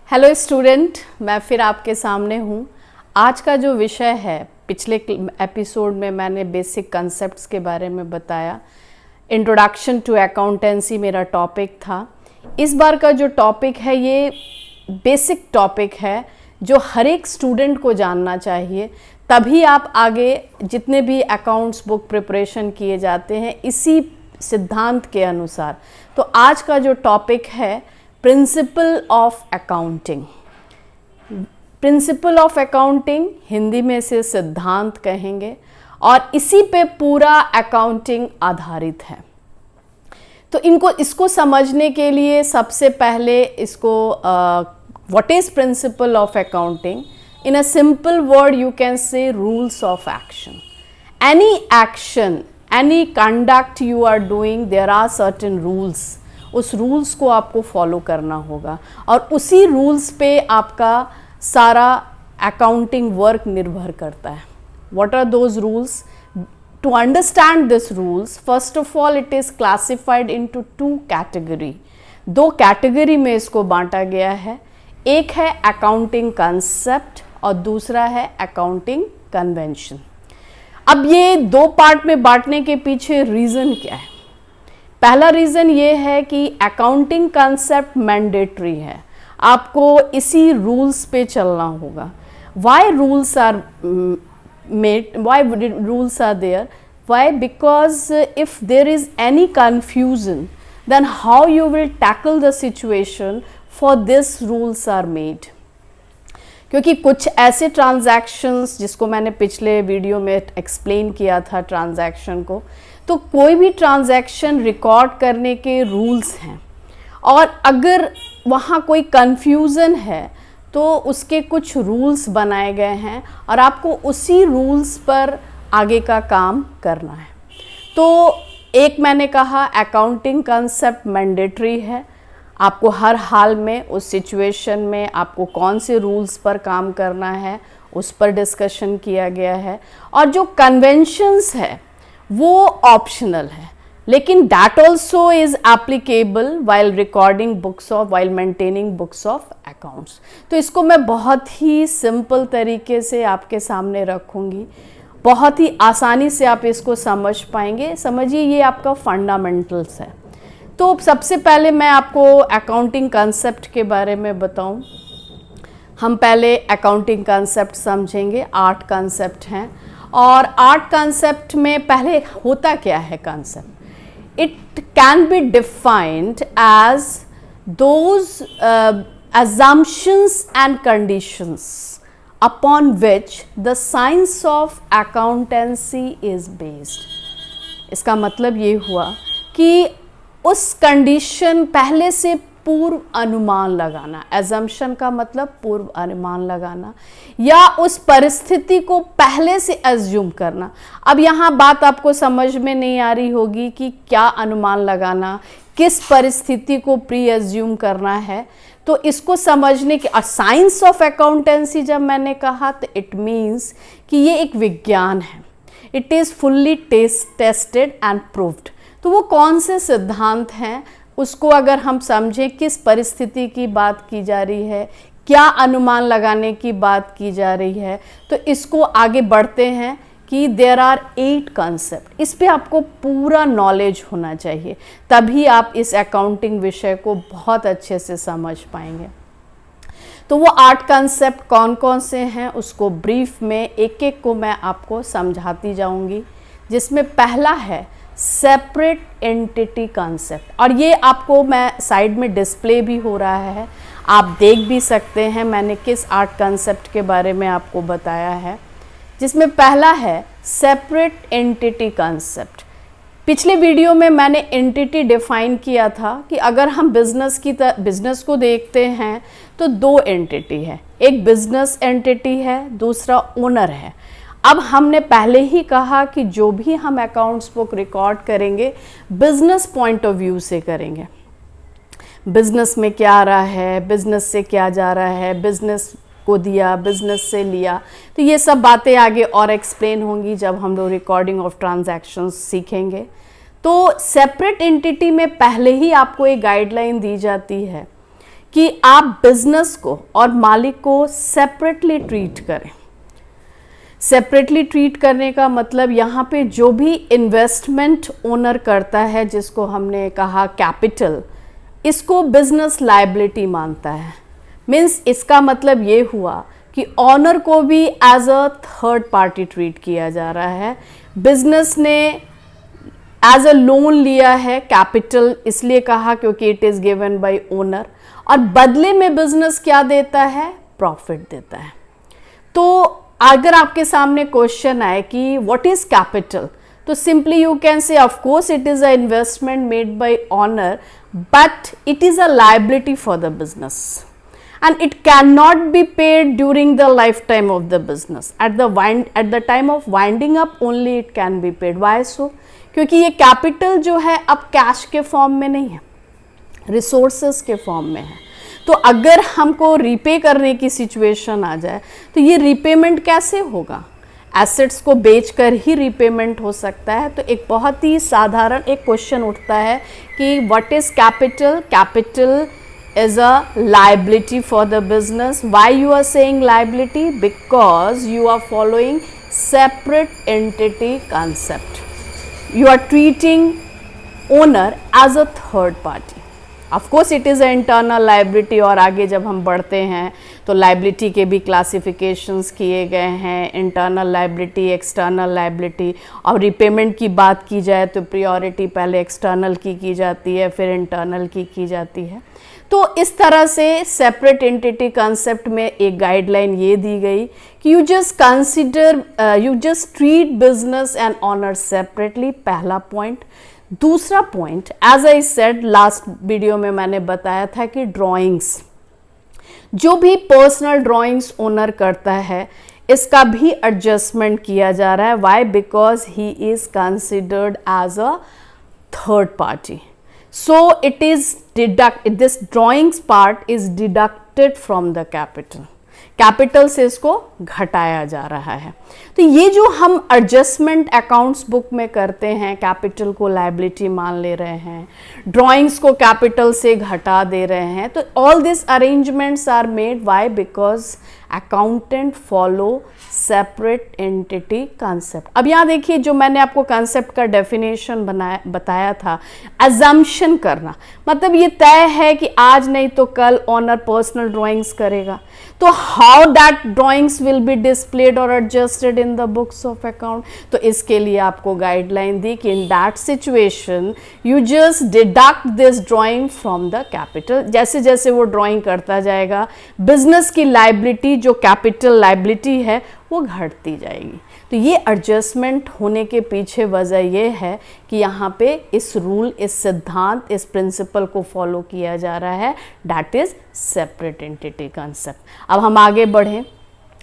Hello student, मैं फिर आपके सामने हूँ। आज का जो विषय है, पिछले एपिसोड में मैंने बेसिक कंसेप्ट्स के बारे में बताया। इंट्रोडक्शन टू अकाउंटेंसी मेरा टॉपिक था। इस बार का जो टॉपिक है ये बेसिक टॉपिक है जो हर एक स्टूडेंट को जानना चाहिए, तभी आप आगे जितने भी अकाउंट्स बुक प्रिपरेशन किए जाते हैं इसी सिद्धांत के अनुसार। तो आज का जो टॉपिक है principal of accounting. Principal of accounting Hindi में से सिद्धांत कहेंगे और इसी पे पूरा अकाउंटिंग आधारित है। तो इसको समझने के लिए सबसे पहले इसको what is principle of accounting? In a simple word you can say rules of action. Any action, any conduct you are doing, there are certain rules. उस रूल्स को आपको फॉलो करना होगा और उसी रूल्स पे आपका सारा अकाउंटिंग वर्क निर्भर करता है। What are those rules? To understand this rules, first of all it is classified into two category. दो कैटेगरी में इसको बांटा गया है। एक है अकाउंटिंग कंसेप्ट और दूसरा है अकाउंटिंग कन्वेंशन। अब ये दो पार्ट में बांटने के पीछे रीज़न क्या है? पहला रीज़न ये है कि अकाउंटिंग कंसेप्ट मैंडेटरी है, आपको इसी रूल्स पे चलना होगा। Why rules are made, why rules are there? Why? Because if there is any confusion, then how you will tackle the situation, for this rules are made। क्योंकि कुछ ऐसे transactions जिसको मैंने पिछले वीडियो में एक्सप्लेन किया था ट्रांजैक्शन को, तो कोई भी ट्रांजैक्शन रिकॉर्ड करने के रूल्स हैं और अगर वहाँ कोई कन्फ्यूज़न है तो उसके कुछ रूल्स बनाए गए हैं और आपको उसी रूल्स पर आगे का काम करना है। तो एक मैंने कहा अकाउंटिंग कंसेप्ट मैंडेटरी है, आपको हर हाल में उस सिचुएशन में आपको कौन से रूल्स पर काम करना है उस पर डिस्कशन किया गया है। और जो कन्वेंशंस है वो ऑप्शनल है, लेकिन that also is applicable while recording books of, while maintaining books of accounts. तो इसको मैं बहुत ही सिंपल तरीके से आपके सामने रखूँगी, बहुत ही आसानी से आप इसको समझ पाएंगे। समझिए ये आपका फंडामेंटल्स है। तो सबसे पहले मैं आपको अकाउंटिंग कंसेप्ट के बारे में बताऊं। हम पहले अकाउंटिंग कंसेप्ट समझेंगे। 8 कंसेप्ट हैं और 8 कंसेप्ट में पहले होता क्या है concept? It can be defined as those assumptions and conditions upon which the science of accountancy is based। इसका मतलब ये हुआ कि उस कंडीशन, पहले से पूर्व अनुमान लगाना, एजम्पशन का मतलब पूर्व अनुमान लगाना, या उस परिस्थिति को पहले से एज्यूम करना। अब यहाँ बात आपको समझ में नहीं आ रही होगी कि क्या अनुमान लगाना, किस परिस्थिति को प्री एज्यूम करना है। तो इसको समझने की साइंस ऑफ अकाउंटेंसी जब मैंने कहा तो इट मीन्स कि ये एक विज्ञान है। It is fully tested and proved. तो वो कौन से सिद्धांत हैं उसको अगर हम समझें, किस परिस्थिति की बात की जा रही है, क्या अनुमान लगाने की बात की जा रही है, तो इसको आगे बढ़ते हैं कि देयर आर 8 कंसेप्ट। इस पे आपको पूरा नॉलेज होना चाहिए, तभी आप इस अकाउंटिंग विषय को बहुत अच्छे से समझ पाएंगे। तो वो 8 कंसेप्ट कौन कौन से हैं उसको ब्रीफ में एक एक को मैं आपको समझाती जाऊंगी, जिसमें पहला है सेपरेट एंटिटी कंसेप्ट। और ये आपको मैं साइड में डिस्प्ले भी हो रहा है, आप देख भी सकते हैं मैंने किस 8 कंसेप्ट के बारे में आपको बताया है। जिसमें पहला है सेपरेट एंटिटी कंसेप्ट। पिछले वीडियो में मैंने एंटिटी डिफाइन किया था कि अगर हम बिजनेस को देखते हैं तो 2 एंटिटी है, एक बिजनेस एंटिटी है, दूसरा ओनर है। अब हमने पहले ही कहा कि जो भी हम अकाउंट्स बुक रिकॉर्ड करेंगे बिजनेस पॉइंट ऑफ व्यू से करेंगे। बिजनेस में क्या आ रहा है, बिजनेस से क्या जा रहा है, बिजनेस को दिया, बिजनेस से लिया, तो ये सब बातें आगे और एक्सप्लेन होंगी जब हम लोग रिकॉर्डिंग ऑफ ट्रांजैक्शंस सीखेंगे। तो सेपरेट एंटिटी में पहले ही आपको एक गाइडलाइन दी जाती है कि आप बिजनेस को और मालिक को सेपरेटली ट्रीट करें। सेपरेटली ट्रीट करने का मतलब यहाँ पे जो भी इन्वेस्टमेंट ओनर करता है, जिसको हमने कहा कैपिटल, इसको बिजनेस लायबिलिटी मानता है। मीन्स इसका मतलब ये हुआ कि ऑनर को भी as a third party treat किया जा रहा है। बिजनेस ने एज अ लोन लिया है कैपिटल, इसलिए कहा क्योंकि it is given by owner, और बदले में बिजनेस क्या देता है? प्रॉफिट देता है। तो अगर आपके सामने क्वेश्चन आए कि व्हाट इज कैपिटल, तो सिंपली यू कैन से of course it is a investment made by honour, but it is a liability for the business and it cannot be paid during the lifetime of the business. At the time of winding up only it can be paid. Why so? क्योंकि ये capital जो है अब cash के form में नहीं है, resources के फॉर्म में है। तो अगर हमको रीपे करने की सिचुएशन आ जाए तो ये रीपेमेंट कैसे होगा? एसेट्स को बेचकर ही रीपेमेंट हो सकता है। तो एक बहुत ही साधारण एक क्वेश्चन उठता है कि what is capital? Capital is a liability for the business. Why you are saying liability? Because you are following separate entity concept. You are treating owner as a third party. Of course it is an internal liability, और आगे जब हम बढ़ते हैं तो liability के भी classifications किए गए हैं, इंटरनल लाइबिलिटी, एक्सटर्नल लाइबिलिटी। और रिपेमेंट की बात की जाए तो प्रियोरिटी पहले एक्सटर्नल की जाती है, फिर इंटरनल की जाती है। तो इस तरह से सेपरेट एंटिटी कंसेप्ट में एक गाइडलाइन ये दी गई कि you just treat business and owner separately, पहला पॉइंट। दूसरा point, as I said last video में मैंने बताया था कि ड्राइंग्स, जो भी पर्सनल ड्राइंग्स ओनर करता है इसका भी एडजस्टमेंट किया जा रहा है। Why? Because he is considered as a third party. So it is this drawings part is deducted from the capital. Capital से इसको घटाया जा रहा है। तो ये जो हम एडजस्टमेंट अकाउंट्स बुक में करते हैं, कैपिटल को लायबिलिटी मान ले रहे हैं, ड्राइंग्स को कैपिटल से घटा दे रहे हैं, तो all this arrangements are made. Why? Because accountant follow separate entity concept. अब यहाँ देखिए, जो मैंने आपको कंसेप्ट का डेफिनेशन बताया था, अजम्पशन करना, मतलब ये तय है कि आज नहीं तो कल ऑनर पर्सनल ड्राइंग्स करेगा, तो how that drawings will be displayed और adjusted in the books of account. तो इसके लिए आपको गाइडलाइन दी कि in that situation you just deduct this drawing from the capital. जैसे जैसे वो ड्राइंग करता जाएगा, बिजनेस की लायबिलिटी जो कैपिटल लायबिलिटी है वो घटती जाएगी। तो ये एडजस्टमेंट होने के पीछे वजह ये है कि यहाँ पे इस रूल, इस सिद्धांत, इस प्रिंसिपल को फॉलो किया जा रहा है, that is separate entity concept. अब हम आगे बढ़ें।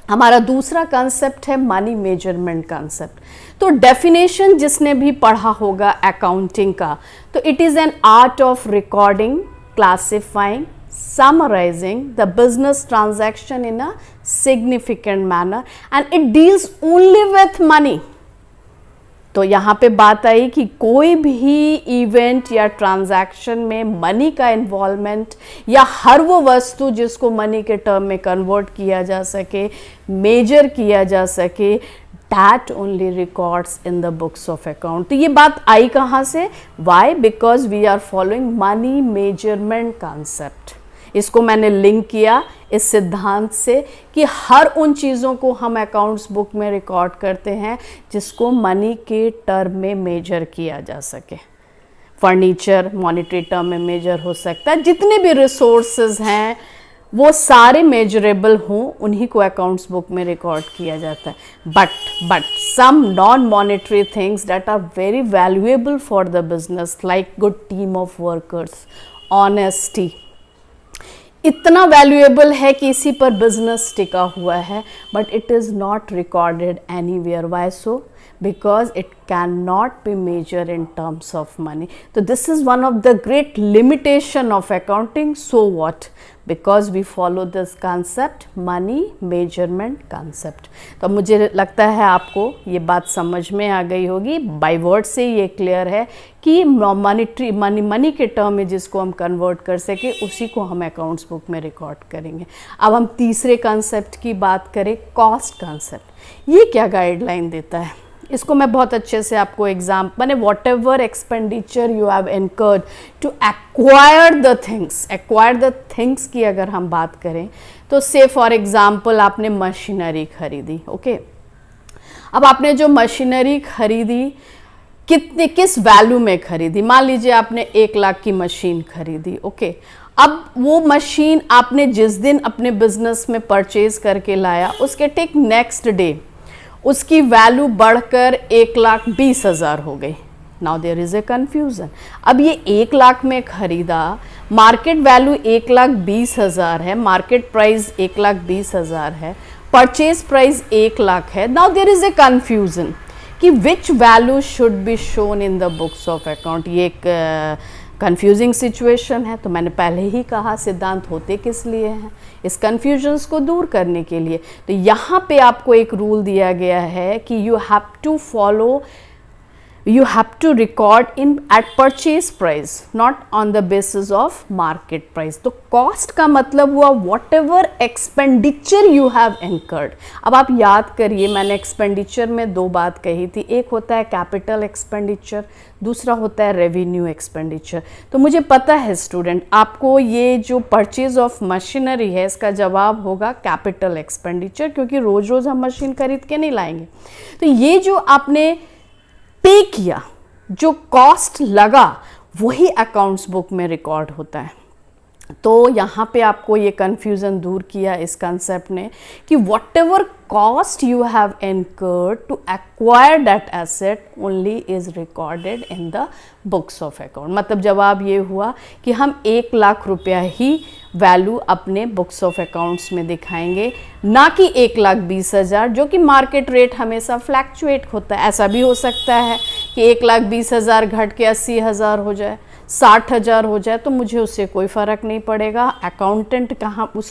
हमारा दूसरा कंसेप्ट है मनी मेजरमेंट कंसेप्ट। तो डेफिनेशन जिसने भी पढ़ा होगा अकाउंटिंग का, तो it is an art of recording, classifying, summarizing the business transaction in a significant manner and it deals only with money. तो यहाँ पे बात आई कि कोई भी इवेंट या ट्रांजैक्शन में मनी का इन्वॉल्वमेंट या हर वो वस्तु जिसको मनी के टर्म में कन्वर्ट किया जा सके, मेजर किया जा सके, that only records in the books of account. तो ये बात आई कहाँ से? Why? Because we are following money measurement concept. इसको मैंने लिंक किया इस सिद्धांत से कि हर उन चीज़ों को हम अकाउंट्स बुक में रिकॉर्ड करते हैं जिसको मनी के टर्म में मेजर किया जा सके। फर्नीचर मॉनेटरी टर्म में मेजर हो सकता है, जितने भी रिसोर्सेज हैं वो सारे मेजरेबल हों, उन्हीं को अकाउंट्स बुक में रिकॉर्ड किया जाता है। But some non monetary things that are very valuable for the business, like good team of workers, honesty, इतना वैल्यूएबल है कि इसी पर बिजनेस टिका हुआ है, but it is not recorded anywhere. Why so? because it cannot be measured in terms of money. So this is one of the great limitation of accounting. So what? Because we follow this concept, money measurement concept. तो मुझे लगता है आपको ये बात समझ में आ गई होगी. बाय वर्ड से ये क्लियर है कि मनी के टर्म में जिसको हम कन्वर्ट कर सके उसी को हम अकाउंट्स बुक में रिकॉर्ड करेंगे. अब हम तीसरे कंसेप्ट की बात करें, कॉस्ट कंसेप्ट. ये क्या गाइडलाइन देता है? इसको मैं बहुत अच्छे से आपको मैंने whatever expenditure you have incurred to acquire the things की अगर हम बात करें तो से फॉर एग्जाम्पल आपने मशीनरी खरीदी. ओके, अब आपने जो मशीनरी खरीदी किस वैल्यू में खरीदी? मान लीजिए आपने 1 लाख की मशीन खरीदी. ओके, अब वो मशीन आपने जिस दिन अपने बिजनेस में परचेज करके लाया उसके टेक नेक्स्ट डे उसकी वैल्यू बढ़कर 1,20,000 हो गई. Now there is a confusion. अब ये 1 लाख में खरीदा, मार्केट वैल्यू 1,20,000 है, मार्केट प्राइस 1,20,000 है, परचेज प्राइस 1 लाख है. Now there is a confusion कि which value should be shown in the books of account. ये एक कंफ्यूजिंग सिचुएशन है. तो मैंने पहले ही कहा सिद्धांत होते किस लिए हैं? इस कंफ्यूजन्स को दूर करने के लिए. तो यहाँ पे आपको एक रूल दिया गया है कि you have to record in at purchase price, not on the basis of market price. तो cost का मतलब हुआ whatever expenditure you have incurred. अब आप याद करिए, मैंने expenditure में 2 बात कही थी. एक होता है capital expenditure, दूसरा होता है revenue expenditure. तो मुझे पता है स्टूडेंट आपको ये जो purchase of machinery है इसका जवाब होगा capital expenditure, क्योंकि रोज रोज हम मशीन खरीद के नहीं लाएंगे. तो ये जो आपने पे किया, जो कॉस्ट लगा, वही अकाउंट्स बुक में रिकॉर्ड होता है. तो यहाँ पे आपको ये कन्फ्यूज़न दूर किया इस कंसेप्ट ने कि whatever cost you have incurred to acquire that asset only is recorded in the books of account. मतलब जवाब ये हुआ कि हम 1 लाख रुपया ही वैल्यू अपने बुक्स ऑफ अकाउंट्स में दिखाएंगे, ना कि 1,20,000, जो कि मार्केट रेट हमेशा फ्लैक्चुएट होता है. ऐसा भी हो सकता है कि 1,20,000 घट के 80,000 हो जाए, 60,000 हो जाए, तो मुझे उससे कोई फ़र्क नहीं पड़ेगा. अकाउंटेंट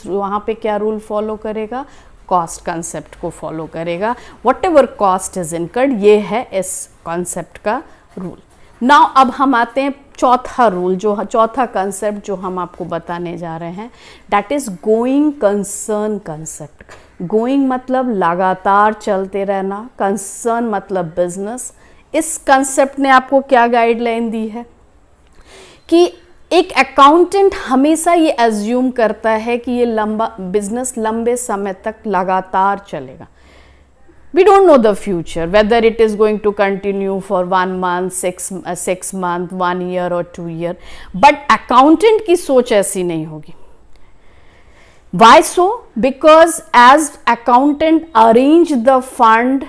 वहाँ पे क्या रूल फॉलो करेगा? कॉस्ट कंसेप्ट को फॉलो करेगा. What ever cost is incurred, ये है इस कॉन्सेप्ट का रूल. नाउ अब हम आते हैं चौथा रूल, चौथा कंसेप्ट जो हम आपको बताने जा रहे हैं, that is going concern concept. Going मतलब लगातार चलते रहना, कंसर्न मतलब बिजनेस. इस कंसेप्ट ने आपको क्या गाइडलाइन दी है कि एक अकाउंटेंट हमेशा ये एज्यूम करता है कि ये बिजनेस लंबे समय तक लगातार चलेगा. We don't know the future, whether it is going to continue for 1 month, 6 month, 1 year or 2 year. But accountant की सोच ऐसी नहीं होगी. Why so? Because as accountant arrange the fund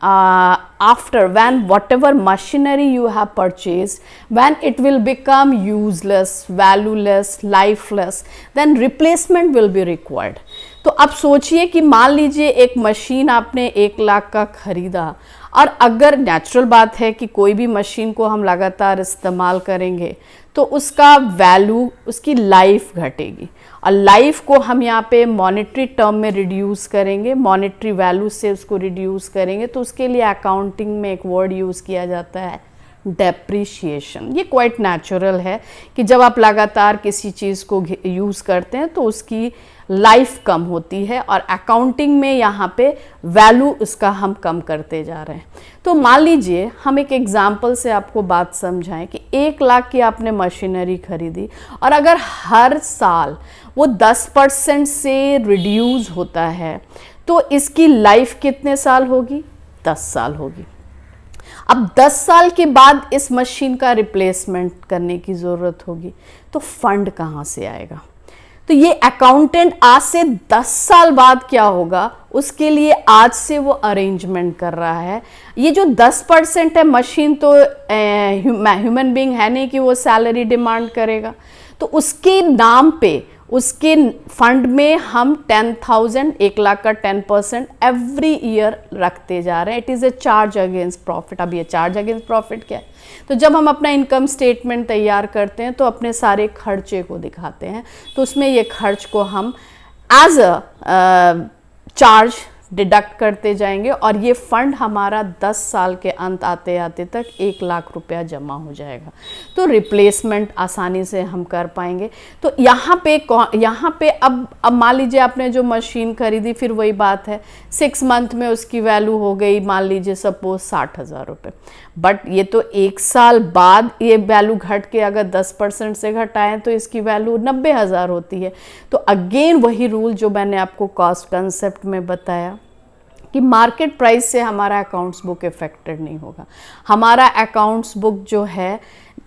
after, when whatever machinery you have purchased, when it will become useless, valueless, lifeless, then replacement will be required. तो अब सोचिए कि मान लीजिए एक मशीन आपने 1 लाख का खरीदा, और अगर नेचुरल बात है कि कोई भी मशीन को हम लगातार इस्तेमाल करेंगे तो उसका वैल्यू, उसकी लाइफ घटेगी. और लाइफ को हम यहाँ पे मॉनेटरी टर्म में रिड्यूस करेंगे, मॉनेटरी वैल्यू से उसको रिड्यूस करेंगे. तो उसके लिए अकाउंटिंग में एक वर्ड यूज़ किया जाता है, डेप्रिशिएशन. ये क्वाइट नेचुरल है कि जब आप लगातार किसी चीज़ को यूज़ करते हैं तो उसकी लाइफ कम होती है, और अकाउंटिंग में यहाँ पे वैल्यू उसका हम कम करते जा रहे हैं. तो मान लीजिए हम एक एग्जांपल से आपको बात समझाएं कि 1 लाख की आपने मशीनरी खरीदी, और अगर हर साल वो 10% से रिड्यूस होता है तो इसकी लाइफ कितने साल होगी? 10 साल होगी. अब 10 साल के बाद इस मशीन का रिप्लेसमेंट करने की ज़रूरत होगी, तो फंड कहाँ से आएगा? तो ये अकाउंटेंट आज से 10 साल बाद क्या होगा उसके लिए आज से वो अरेंजमेंट कर रहा है. ये जो 10% है, मशीन तो ह्यूमन बीइंग है नहीं कि वो सैलरी डिमांड करेगा, तो उसके नाम पे उसके फंड में हम 10,000 1 लाख का 10% एवरी ईयर रखते जा रहे हैं। It is a charge against profit. अब ये चार्ज अगेंस्ट प्रॉफिट क्या है? तो जब हम अपना इनकम स्टेटमेंट तैयार करते हैं तो अपने सारे खर्चे को दिखाते हैं, तो उसमें ये खर्च को हम एज अ चार्ज डिडक्ट करते जाएंगे और ये फंड हमारा 10 साल के अंत आते आते तक 1 लाख रुपया जमा हो जाएगा। तो रिप्लेसमेंट आसानी से हम कर पाएंगे। तो यहाँ पे अब मान लीजिए आपने जो मशीन खरीदी, फिर वही बात है 6 मंथ में उसकी वैल्यू हो गई मान लीजिए सपोज 60,000 रुपये, बट ये तो 1 साल बाद ये वैल्यू घट के अगर 10% से घटाएं तो इसकी वैल्यू 90,000 होती है। तो अगेन वही रूल जो मैंने आपको कॉस्ट कंसेप्ट में बताया कि मार्केट प्राइस से हमारा अकाउंट्स बुक इफेक्टेड नहीं होगा। हमारा अकाउंट्स बुक जो है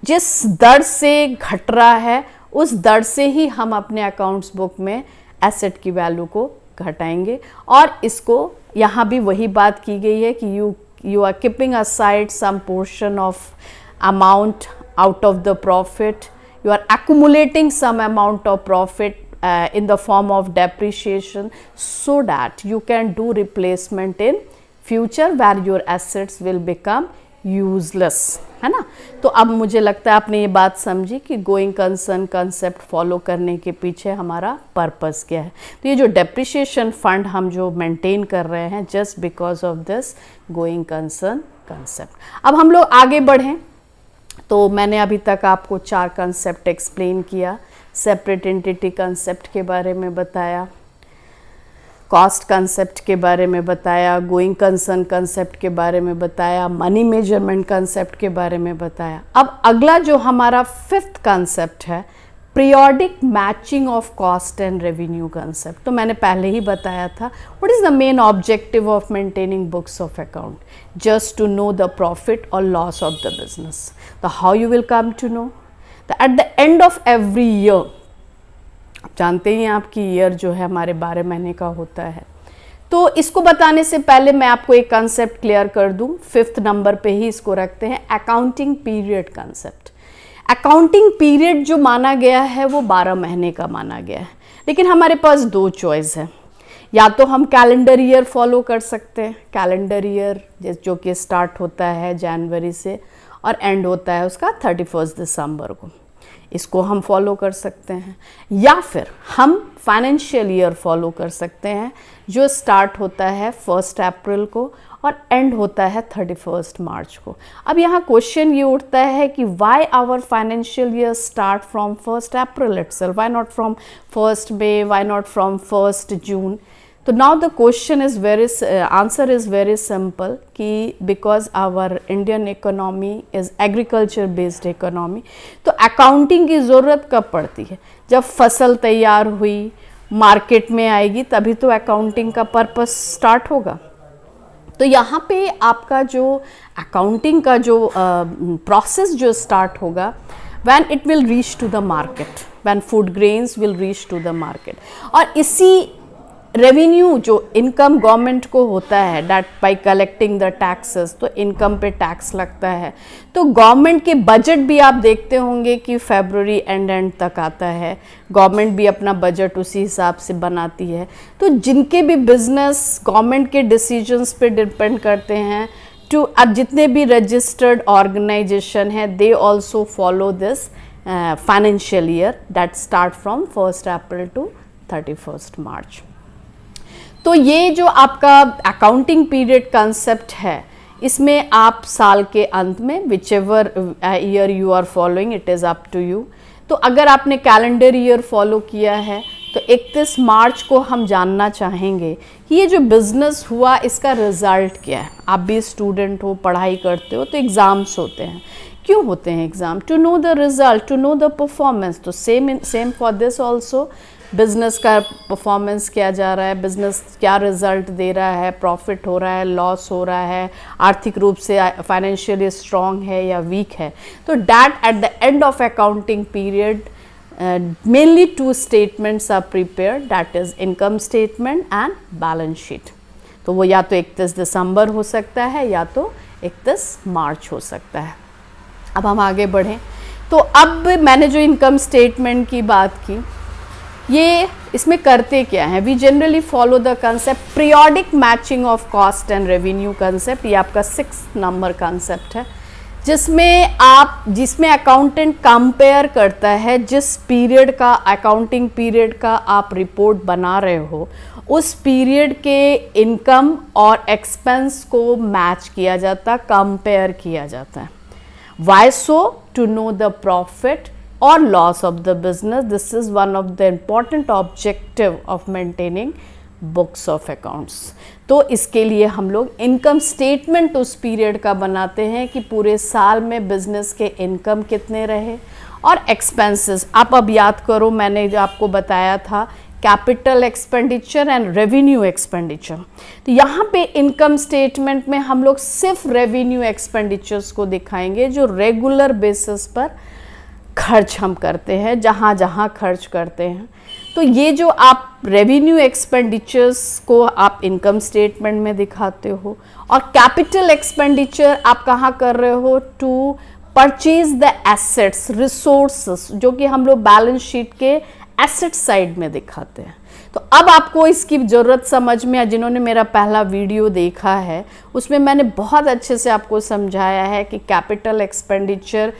जिस दर से घट रहा है उस दर से ही हम अपने अकाउंट्स बुक में एसेट की वैल्यू को घटाएंगे। और इसको यहाँ भी वही बात की गई है कि you are keeping aside some portion of amount out of the profit, you are accumulating some amount of profit in the form of depreciation so that you can do replacement in future where your assets will become useless, है ना। तो अब मुझे लगता है आपने ये बात समझी कि गोइंग कंसर्न कंसेप्ट फॉलो करने के पीछे हमारा पर्पस क्या है। तो ये जो डेप्रिसिएशन फंड हम जो मेंटेन कर रहे हैं just because of this going concern concept. अब हम लोग आगे बढ़ें तो मैंने अभी तक आपको 4 कंसेप्ट एक्सप्लेन किया। सेपरेट एंटिटी कंसेप्ट के बारे में बताया, कॉस्ट कंसेप्ट के बारे में बताया, गोइंग कंसर्न कंसेप्ट के बारे में बताया, मनी मेजरमेंट कंसेप्ट के बारे में बताया। अब अगला जो हमारा 5th कंसेप्ट है periodic matching of cost and revenue concept. तो मैंने पहले ही बताया था what is the main objective of maintaining books of account, just to know the profit और लॉस ऑफ द बिजनेस। तो how you will come to know at the end of every year. जानते हैं आपकी year जो है हमारे 12 महीने का होता है। तो इसको बताने से पहले मैं आपको एक कंसेप्ट क्लियर कर दूं, 5th नंबर पे ही इसको रखते हैं, accounting period concept. Accounting period जो माना गया है वो 12 महीने का माना गया है, लेकिन हमारे पास 2 चॉइस है। या तो हम कैलेंडर ईयर फॉलो कर सकते हैं, कैलेंडर ईयर जो कि स्टार्ट होता है जनवरी से और एंड होता है उसका 31 दिसंबर को, इसको हम फॉलो कर सकते हैं। या फिर हम फाइनेंशियल ईयर फॉलो कर सकते हैं जो स्टार्ट होता है 1 अप्रैल को और एंड होता है 31 मार्च को। अब यहाँ क्वेश्चन ये उठता है कि why our financial year start from 1 April itself, why not from 1 May, why not from 1 June. तो now the question is answer is very simple कि because our Indian economy is agriculture based economy. तो accounting की ज़रूरत कब पड़ती है? जब फसल तैयार हुई मार्केट में आएगी तभी तो अकाउंटिंग का पर्पस स्टार्ट होगा। तो यहाँ पे आपका जो अकाउंटिंग का जो प्रोसेस जो स्टार्ट होगा when it will reach to the market, when food grains will reach to the market। और इसी रेवेन्यू जो इनकम गवर्नमेंट को होता है that bye collecting the taxes, तो इनकम पे टैक्स लगता है। तो गवर्नमेंट के बजट भी आप देखते होंगे कि फरवरी एंड तक आता है, गवर्नमेंट भी अपना बजट उसी हिसाब से बनाती है। तो जिनके भी बिजनेस गवर्नमेंट के डिसीजंस पे डिपेंड करते हैं, टू अब जितने भी रजिस्टर्ड ऑर्गेनाइजेशन है they also follow this financial year that start from 1 April to 31 March. तो ये जो आपका अकाउंटिंग पीरियड कंसेप्ट है इसमें आप साल के अंत में whichever year you are following it is up to you. तो अगर आपने कैलेंडर ईयर फॉलो किया है तो 31 मार्च को हम जानना चाहेंगे कि ये जो बिज़नेस हुआ इसका रिज़ल्ट क्या है। आप भी स्टूडेंट हो, पढ़ाई करते हो, तो एग्ज़ाम्स होते हैं। क्यों होते हैं exam? To know the result, to know the performance. तो same for this also, business का परफॉर्मेंस क्या जा रहा है, बिज़नेस क्या रिज़ल्ट दे रहा है, प्रॉफिट हो रहा है, लॉस हो रहा है, आर्थिक रूप से फाइनेंशियली स्ट्रॉन्ग है या वीक है। तो that at the end of accounting period mainly 2 statements are prepared, that is income statement and balance sheet. तो वो या तो 31 दिसंबर हो सकता है या तो 31 मार्च हो सकता है। अब हम आगे बढ़ें। तो अब मैंने जो इनकम स्टेटमेंट की बात की, ये इसमें करते क्या है, we generally follow the concept periodic matching of cost and revenue concept. ये आपका 6 नंबर कंसेप्ट है, जिसमें अकाउंटेंट कंपेयर करता है जिस पीरियड का, अकाउंटिंग पीरियड का आप रिपोर्ट बना रहे हो, उस पीरियड के इनकम और एक्सपेंस को मैच किया जाता, कंपेयर किया जाता है। Why so? To know the profit or loss of the business. This is one of the important objective of maintaining books of accounts. तो इसके लिए हम लोग इनकम स्टेटमेंट उस पीरियड का बनाते हैं कि पूरे साल में बिजनेस के इनकम कितने रहे और एक्सपेंसेस। आप अब याद करो, मैंने जो आपको बताया था capital expenditure and revenue expenditure. तो यहाँ पे इनकम स्टेटमेंट में हम लोग सिर्फ रेवेन्यू एक्सपेंडिचर्स को दिखाएंगे जो रेगुलर बेसिस पर खर्च हम करते हैं, जहाँ जहाँ खर्च करते हैं। तो ये जो आप रेवेन्यू एक्सपेंडिचर्स को आप इनकम स्टेटमेंट में दिखाते हो, और कैपिटल एक्सपेंडिचर आप कहाँ कर रहे हो? To purchase the assets, resources, जो कि हम लोग बैलेंस शीट के एसेट साइड में दिखाते हैं। तो अब आपको इसकी ज़रूरत समझ में, जिन्होंने मेरा पहला वीडियो देखा है उसमें मैंने बहुत अच्छे से आपको समझाया है कि capital expenditure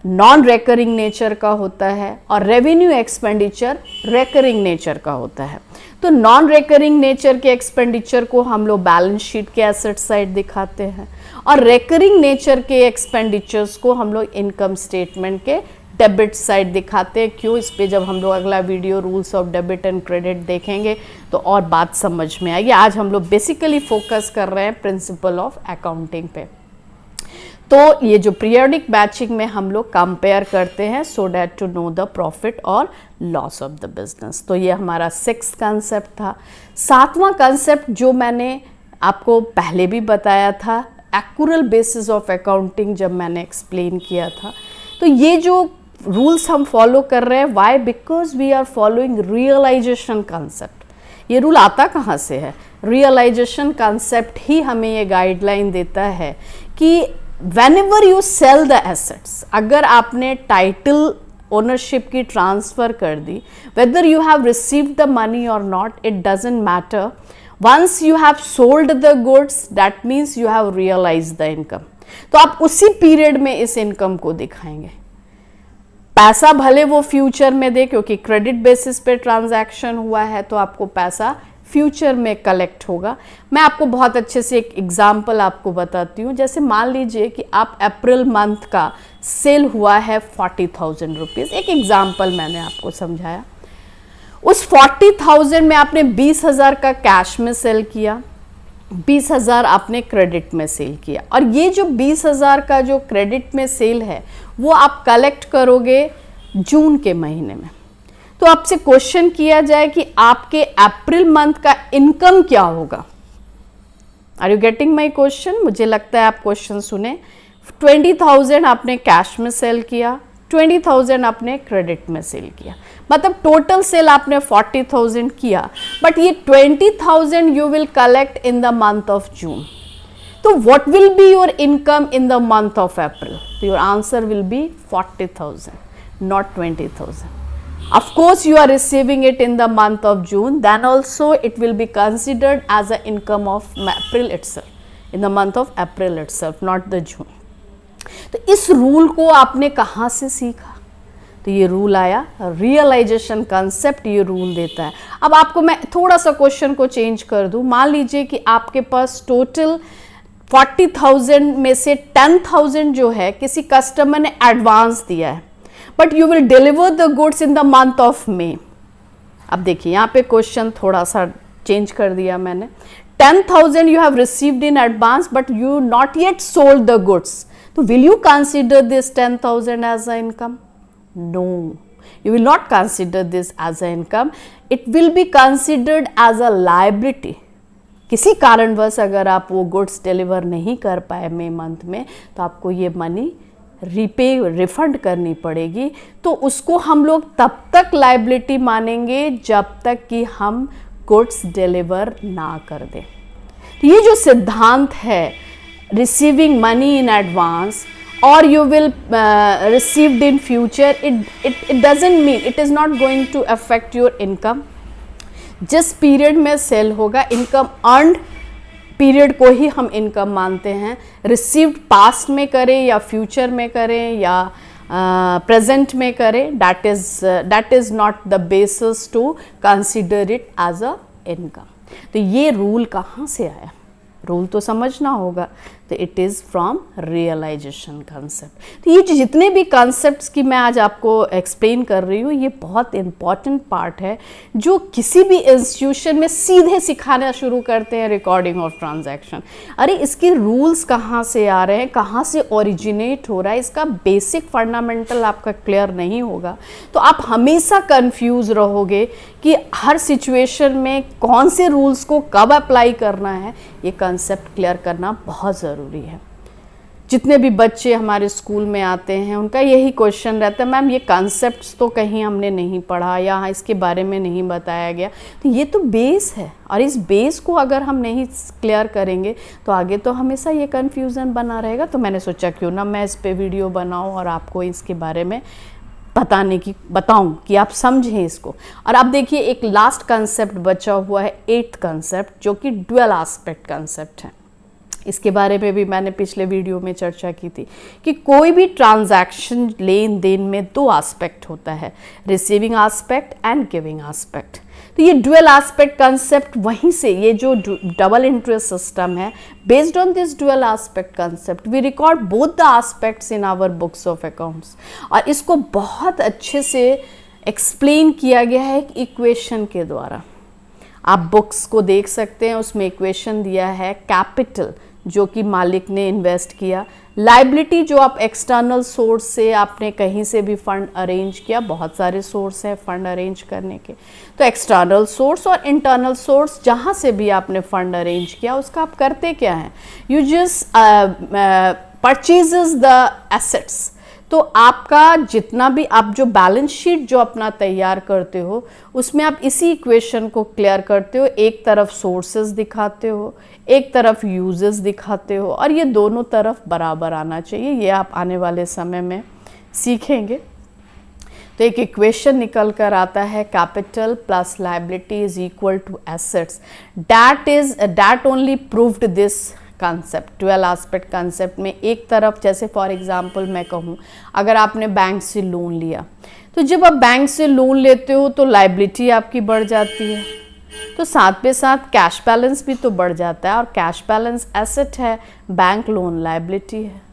non recurring nature का होता है और रेवेन्यू एक्सपेंडिचर रेकरिंग नेचर का होता है। तो नॉन रेकरिंग नेचर के एक्सपेंडिचर को हम लोग बैलेंस शीट के एसेट साइड दिखाते हैं और रेकरिंग नेचर के एक्सपेंडिचर्स को हम लोग इनकम स्टेटमेंट के डेबिट साइड दिखाते हैं। क्यों? इस पे जब हम लोग अगला video rules of debit and credit देखेंगे तो और बात समझ में आएगी। आज हम लोग बेसिकली फोकस कर रहे हैं प्रिंसिपल ऑफ अकाउंटिंग पे। तो ये जो पीरियोडिक बैचिंग में हम लोग कंपेयर करते हैं so that to know the profit और लॉस ऑफ द बिजनेस। तो ये हमारा 6th कंसेप्ट था। 7वां कंसेप्ट जो मैंने आपको पहले भी बताया था, एक्यूरल बेसिस ऑफ अकाउंटिंग, जब मैंने एक्सप्लेन किया था। तो ये जो रूल्स हम फॉलो कर रहे हैं, why? Because we are following realisation concept. ये रूल आता कहाँ से है? रियलाइजेशन कंसेप्ट ही हमें ये गाइडलाइन देता है कि whenever you sell the assets, अगर आपने टाइटल ओनरशिप की ट्रांसफ़र कर दी, whether you have received the money or not, it doesn't matter. Once you have sold the goods, that means you have realized the income. तो आप उसी period में इस income को दिखाएंगे। पैसा भले वो फ्यूचर में दे, क्योंकि क्रेडिट बेसिस पे ट्रांजैक्शन हुआ है तो आपको पैसा फ्यूचर में कलेक्ट होगा। मैं आपको बहुत अच्छे से एक एग्जाम्पल आपको बताती हूँ। जैसे मान लीजिए कि आप अप्रैल मंथ का सेल हुआ है 40,000 रुपीज़। एक एग्जाम्पल मैंने आपको समझाया। उस 40,000 में आपने 20,000 का कैश में सेल किया, 20,000 आपने क्रेडिट में सेल किया, और ये जो 20,000 का जो क्रेडिट में सेल है वो आप कलेक्ट करोगे जून के महीने में। तो आपसे क्वेश्चन किया जाए कि आपके अप्रैल मंथ का इनकम क्या होगा। Are you getting my question? मुझे लगता है आप क्वेश्चन सुने। 20,000 आपने कैश में सेल किया, 20,000 आपने क्रेडिट में सेल किया, मतलब टोटल सेल आपने 40,000 किया, बट ये 20,000 you will collect in the month of June. तो what will be your income in the month of April? Your answer will be 40,000, not 20,000. Of course, you are receiving it in the month of June, then also it will be considered as an income of April itself, in the month of April itself, not the June. तो इस rule को आपने कहाँ से सीखा? तो ये rule आया, रियलाइजेशन कंसेप्ट ये रूल देता है। अब आपको मैं थोड़ा सा क्वेश्चन को चेंज कर दूँ। मान लीजिए कि आपके पास टोटल 40,000 में से 10,000 जो है किसी कस्टमर ने एडवांस दिया है, but you will deliver the goods in the month of May. अब देखिए यहाँ पे क्वेश्चन थोड़ा सा चेंज कर दिया मैंने। 10,000 you have received in advance, but you not yet sold the goods. So will you consider this 10,000 as an income? No, you will not consider this as an income. It will be considered as a liability. किसी कारणवश अगर आप वो goods deliver नहीं कर पाए मई month में, तो आपको ये मनी रिफंड करनी पड़ेगी। तो उसको हम लोग तब तक लायबिलिटी मानेंगे जब तक कि हम गुड्स डिलीवर ना कर दें। तो ये जो सिद्धांत है receiving money in advance or you will received in future, it doesn't mean, it is not going to affect your income. जिस पीरियड में सेल होगा, इनकम अर्नड पीरियड को ही हम इनकम मानते हैं. रिसीव्ड पास्ट में करें या फ्यूचर में करें या प्रेजेंट में करें, that is not the basis to consider it as a income. तो ये रूल कहाँ से आया? रूल तो समझना होगा. तो it is from realisation concept. तो ये जितने भी कंसेप्ट्स की मैं आज आपको एक्सप्लेन कर रही हूँ, ये बहुत इम्पॉर्टेंट पार्ट है जो किसी भी इंस्टीट्यूशन में सीधे सिखाना शुरू करते हैं रिकॉर्डिंग ऑफ ट्रांजैक्शन. अरे इसके रूल्स कहाँ से आ रहे हैं, कहाँ से ओरिजिनेट हो रहा है, इसका बेसिक फंडामेंटल आपका क्लियर नहीं होगा तो आप हमेशा कंफ्यूज रहोगे कि हर सिचुएशन में कौन से रूल्स को कब अप्लाई करना है. ये कंसेप्ट क्लियर करना बहुत ज़रूरी है. जितने भी बच्चे हमारे स्कूल में आते हैं उनका यही क्वेश्चन रहता है, मैम ये कॉन्सेप्ट्स तो कहीं हमने नहीं पढ़ा या इसके बारे में नहीं बताया गया. तो ये तो बेस है और इस बेस को अगर हम नहीं क्लियर करेंगे तो आगे तो हमेशा ये कन्फ्यूज़न बना रहेगा. तो मैंने सोचा क्यों ना मैं इस पे वीडियो बनाऊँ और आपको इसके बारे में बताऊं कि आप समझें इसको. और अब देखिए एक लास्ट कंसेप्ट बचा हुआ है, 8th कंसेप्ट, जो कि ड्यूअल एस्पेक्ट कंसेप्ट है. इसके बारे में भी मैंने पिछले वीडियो में चर्चा की थी कि कोई भी ट्रांजैक्शन लेन देन में 2 एस्पेक्ट होता है, receiving aspect and giving aspect. तो ये ड्यूअल एस्पेक्ट कंसेप्ट वहीं से, ये जो डबल इंटरेस्ट सिस्टम है, based on this dual aspect concept we record both the aspects in our books of accounts. और इसको बहुत अच्छे से एक्सप्लेन किया गया है एक इक्वेशन के द्वारा. आप बुक्स को देख सकते हैं, उसमें इक्वेशन दिया है. कैपिटल जो कि मालिक ने इन्वेस्ट किया, लाइबिलिटी जो आप एक्सटर्नल सोर्स से आपने कहीं से भी फंड अरेंज किया, बहुत सारे सोर्स हैं फंड अरेंज करने के. तो एक्सटर्नल सोर्स और इंटरनल सोर्स जहाँ से भी आपने फंड अरेंज किया उसका आप करते क्या हैं, you just purchases the assets. तो आपका जितना भी आप जो बैलेंस शीट जो अपना तैयार करते हो उसमें आप इसी इक्वेशन को क्लियर करते हो. एक तरफ सोर्सेज दिखाते हो, एक तरफ यूजेस दिखाते हो और ये दोनों तरफ बराबर आना चाहिए. ये आप आने वाले समय में सीखेंगे. तो एक इक्वेशन निकल कर आता है, capital plus liability is equal to assets. That only proved this concept, dual aspect concept में. एक तरफ जैसे फॉर एग्जांपल मैं कहूँ, अगर आपने बैंक से लोन लिया तो जब आप बैंक से लोन लेते हो तो लायबिलिटी आपकी बढ़ जाती है, तो साथ पे साथ कैश बैलेंस भी तो बढ़ जाता है और कैश बैलेंस एसेट है, बैंक लोन लायबिलिटी है.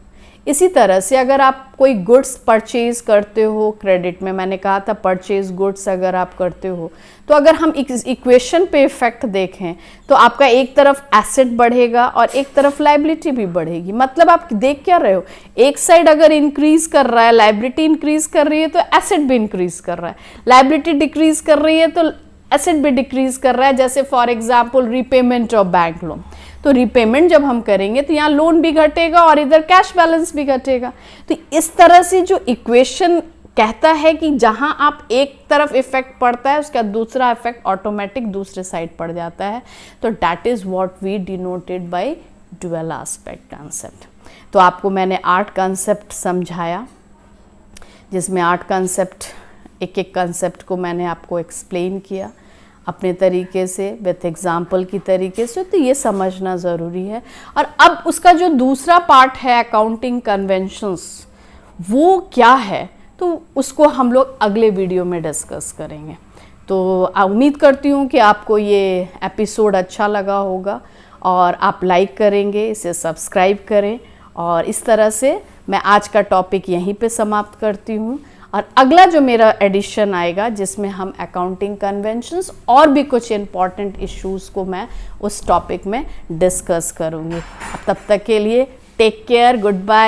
इसी तरह से अगर आप कोई गुड्स परचेज करते हो क्रेडिट में, मैंने कहा था परचेज गुड्स अगर आप करते हो, तो अगर हम इक्वेशन पे इफेक्ट देखें तो आपका एक तरफ एसेट बढ़ेगा और एक तरफ लायबिलिटी भी बढ़ेगी. मतलब आप देख क्या रहे हो, एक साइड अगर इंक्रीज कर रहा है, लायबिलिटी इंक्रीज कर रही है तो एसेट भी इंक्रीज कर रहा है, लायबिलिटी डिक्रीज कर रही है तो एसेट भी डिक्रीज कर रहा है. जैसे for example repayment of bank loan, तो रीपेमेंट जब हम करेंगे तो यहाँ लोन भी घटेगा और इधर कैश बैलेंस भी घटेगा. तो इस तरह से जो इक्वेशन कहता है कि जहाँ आप एक तरफ इफेक्ट पड़ता है उसका दूसरा इफेक्ट ऑटोमेटिक दूसरे साइड पड़ जाता है. तो that is what we denoted by dual aspect concept. तो आपको मैंने 8 कंसेप्ट समझाया, जिसमें 8 कंसेप्ट, एक एक कंसेप्ट को मैंने आपको एक्सप्लेन किया अपने तरीके से, विथ एग्जाम्पल की तरीके से. तो ये समझना ज़रूरी है. और अब उसका जो दूसरा पार्ट है अकाउंटिंग कन्वेंशंस, वो क्या है, तो उसको हम लोग अगले वीडियो में डिस्कस करेंगे. तो उम्मीद करती हूँ कि आपको ये एपिसोड अच्छा लगा होगा और आप लाइक करेंगे, इसे सब्सक्राइब करें. और इस तरह से मैं आज का टॉपिक यहीं पे समाप्त करती हूँ. और अगला जो मेरा एडिशन आएगा जिसमें हम अकाउंटिंग कन्वेंशंस और भी कुछ इम्पॉर्टेंट इश्यूज़ को मैं उस टॉपिक में डिस्कस करूँगी. अब तब तक के लिए टेक केयर, गुड बाय.